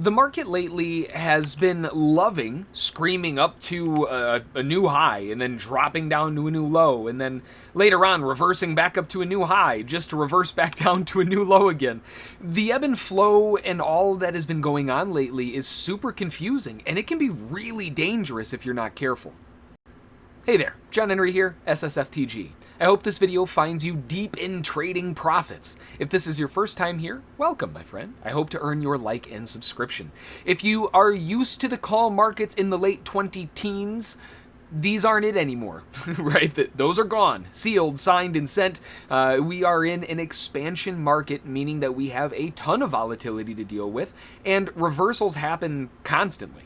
The market lately has been loving screaming up to a new high and then dropping down to a new low and then later on reversing back up to a new high just to reverse back down to a new low again. The ebb and flow and all that has been going on lately is super confusing, and it can be really dangerous if you're not careful. Hey there, John Henry here, SSFTG. I hope this video finds you deep in trading profits. If this is your first time here, welcome, my friend. I hope to earn your like and subscription. If you are used to the call markets in the late 2010s, these aren't it anymore, right? Those are gone, sealed, signed, and sent. We are in an expansion market, meaning that we have a ton of volatility to deal with, and reversals happen constantly.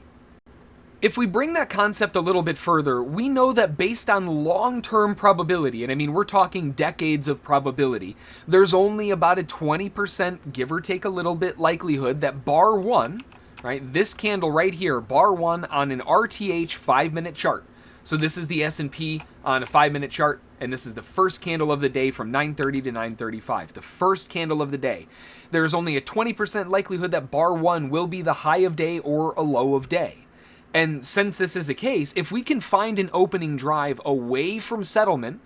If we bring that concept a little bit further, we know that based on long-term probability, and I mean we're talking decades of probability, there's only about a 20%, give or take a little bit, likelihood that bar one, right, this candle right here, bar one on an RTH 5-minute chart. So this is the S&P on a 5-minute chart, and this is the first candle of the day from 9:30 to 9:35, the first candle of the day. There's only a 20% likelihood that bar one will be the high of day or a low of day. And since this is a case, if we can find an opening drive away from settlement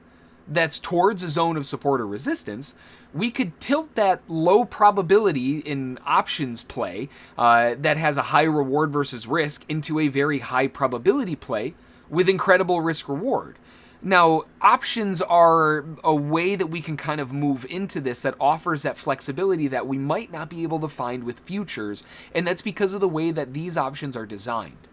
that's towards a zone of support or resistance, we could tilt that low probability in options play that has a high reward versus risk into a very high probability play with incredible risk reward. Now, options are a way that we can kind of move into this that offers that flexibility that we might not be able to find with futures, and that's because of the way that these options are designed.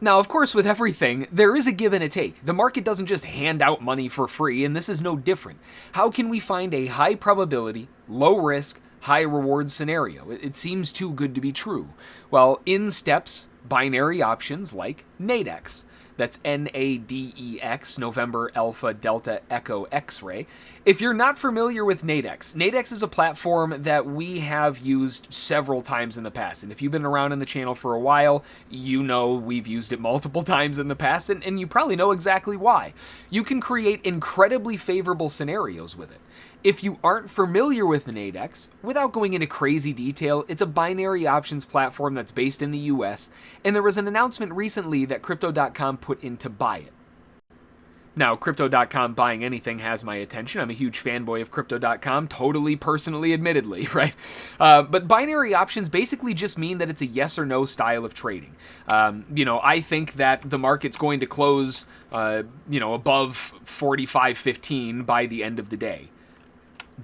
Now, of course, with everything, there is a give and a take. The market doesn't just hand out money for free, and this is no different. How can we find a high probability, low risk, high reward scenario? It seems too good to be true. Well, in steps binary options like NADEX. That's NADEX, November, Alpha, Delta, Echo, X-ray. If you're not familiar with NADEX, NADEX is a platform that we have used several times in the past. And if you've been around in the channel for a while, you know we've used it multiple times in the past, and you probably know exactly why. You can create incredibly favorable scenarios with it. If you aren't familiar with NADEX, without going into crazy detail, it's a binary options platform that's based in the US, and there was an announcement recently that Crypto.com put in to buy it. Now, Crypto.com buying anything has my attention. I'm a huge fanboy of Crypto.com, totally, personally, admittedly, right? But binary options basically just mean that it's a yes or no style of trading. I think that the market's going to close, above 45.15 by the end of the day.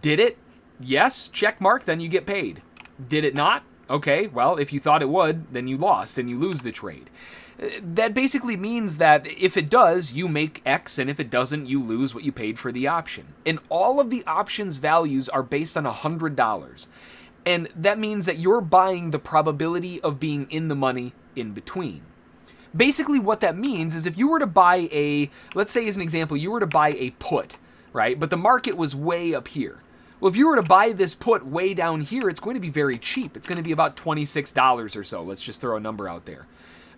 Did it? Yes, check mark, then you get paid. Did it not? Okay, well, if you thought it would, then you lost and you lose the trade. That basically means that if it does, you make X, and if it doesn't, you lose what you paid for the option. And all of the options values are based on $100. And that means that you're buying the probability of being in the money in between. Basically what that means is if you were to buy let's say as an example, you were to buy a put, right? But the market was way up here. Well, if you were to buy this put way down here, it's going to be very cheap. It's going to be about $26 or so. Let's just throw a number out there.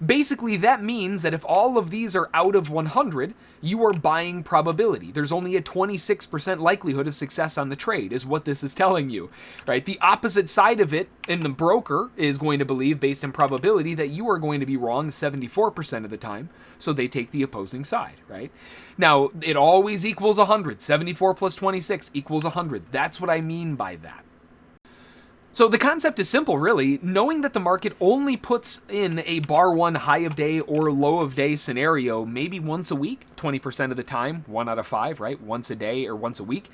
Basically, that means that if all of these are out of 100, you are buying probability. There's only a 26% likelihood of success on the trade, is what this is telling you, right? The opposite side of it, and the broker is going to believe, based on probability, that you are going to be wrong 74% of the time, so they take the opposing side, right? Now, it always equals 100. 74 plus 26 equals 100. That's what I mean by that. So the concept is simple, really. Knowing that the market only puts in a bar one high of day or low of day scenario maybe once a week, 20% of the time, 1 out of 5, right? Once a day or once a week.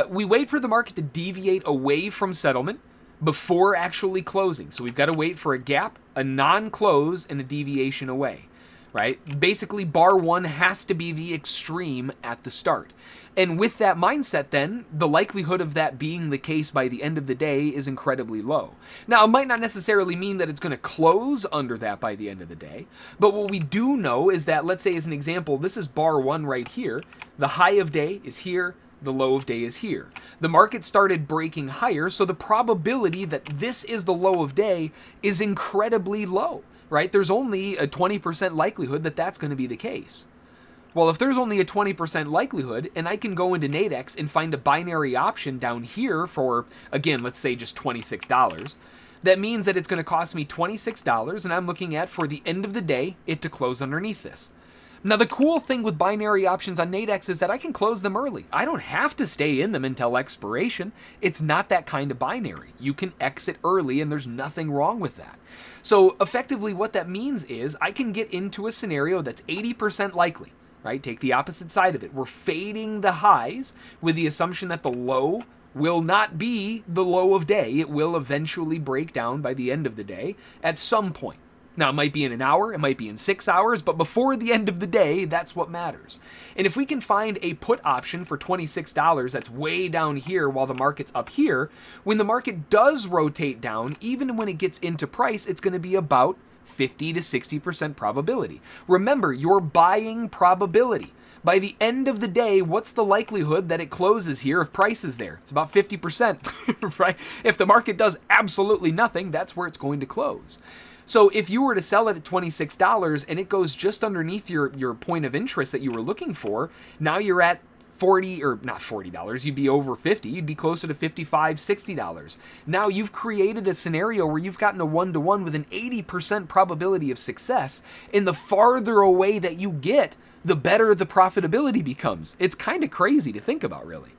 We wait for the market to deviate away from settlement before actually closing. So we've got to wait for a gap, a non-close, and a deviation away, right? Basically, bar one has to be the extreme at the start. And with that mindset, then, the likelihood of that being the case by the end of the day is incredibly low. Now, it might not necessarily mean that it's going to close under that by the end of the day, but what we do know is that, let's say as an example, this is bar one right here. The high of day is here. The low of day is here. The market started breaking higher, so the probability that this is the low of day is incredibly low, right? There's only a 20% likelihood that that's going to be the case. Well, if there's only a 20% likelihood, and I can go into NADEX and find a binary option down here for, again, let's say just $26, That means that it's going to cost me $26, and I'm looking at, for the end of the day, it to close underneath this. Now, the cool thing with binary options on NADEX is that I can close them early. I don't have to stay in them until expiration. It's not that kind of binary. You can exit early, and there's nothing wrong with that. So effectively what that means is I can get into a scenario that's 80% likely, right? Take the opposite side of it. We're fading the highs with the assumption that the low will not be the low of day. It will eventually break down by the end of the day at some point. Now, it might be in an hour, it might be in 6 hours, but before the end of the day, that's what matters. And if we can find a put option for $26 that's way down here while the market's up here, when the market does rotate down, even when it gets into price, it's going to be about 50 to 60% probability. Remember, you're buying probability. By the end of the day, what's the likelihood that it closes here if price is there? It's about 50%, right? If the market does absolutely nothing, that's where it's going to close. So if you were to sell it at $26 and it goes just underneath your point of interest that you were looking for, now you're at $40, or not $40, you'd be over 50, you'd be closer to $55, $60. Now you've created a scenario where you've gotten a 1-to-1 with an 80% probability of success, and the farther away that you get, the better the profitability becomes. It's kind of crazy to think about, really.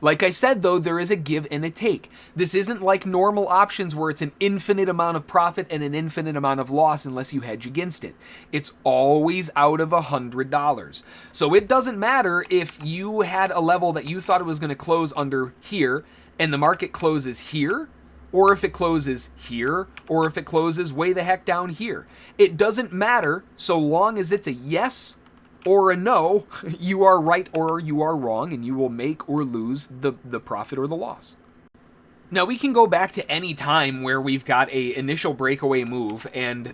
Like I said, though, there is a give and a take. This isn't like normal options where it's an infinite amount of profit and an infinite amount of loss unless you hedge against it. It's always out of $100. So it doesn't matter if you had a level that you thought it was going to close under here and the market closes here, or if it closes here, or if it closes way the heck down here. It doesn't matter so long as it's a yes or a no. You are right or you are wrong, and you will make or lose the profit or the loss. Now, we can go back to any time where we've got a initial breakaway move and,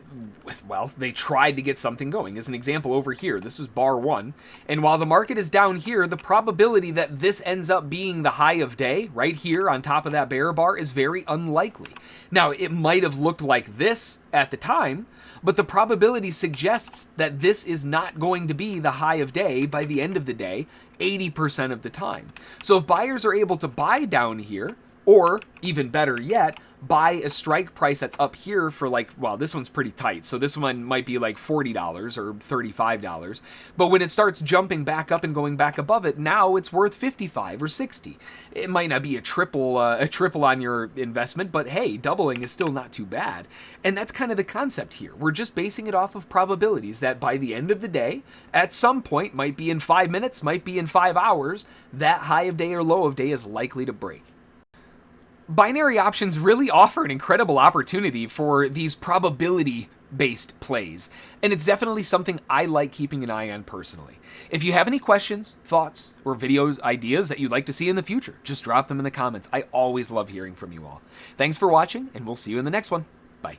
well, they tried to get something going. As an example, over here, this is bar 1, and while the market is down here, the probability that this ends up being the high of day right here on top of that bear bar is very unlikely. Now, it might have looked like this at the time, but the probability suggests that this is not going to be the high of day by the end of the day, 80% of the time. So if buyers are able to buy down here, or even better yet, buy a strike price that's up here for like, well, this one's pretty tight, so this one might be like $40 or $35. But when it starts jumping back up and going back above it, now it's worth $55 or $60. It might not be a triple on your investment, but hey, doubling is still not too bad. And that's kind of the concept here. We're just basing it off of probabilities that by the end of the day, at some point, might be in 5 minutes, might be in 5 hours, that high of day or low of day is likely to break. Binary options really offer an incredible opportunity for these probability-based plays, and it's definitely something I like keeping an eye on personally. If you have any questions, thoughts, or videos, ideas that you'd like to see in the future, just drop them in the comments. I always love hearing from you all. Thanks for watching, and we'll see you in the next one. Bye.